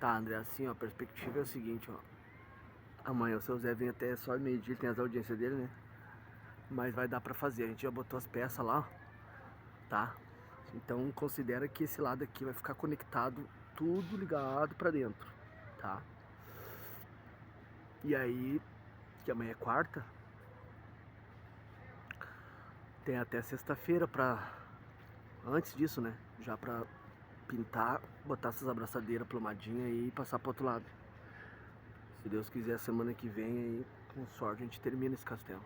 Tá, André, assim, ó, a perspectiva é o seguinte, ó. Amanhã o seu Zé vem até só meio-dia, tem as audiências dele, né? Mas vai dar pra fazer, a gente já botou as peças lá, ó, tá? Então considera que esse lado aqui vai ficar conectado, tudo ligado pra dentro, tá? E aí, que amanhã é quarta, tem até sexta-feira pra... Antes disso, né? Já pra pintar, botar essas abraçadeiras plumadinhas aí e passar pro outro lado. Se Deus quiser, semana que vem aí, com sorte, a gente termina esse castelo.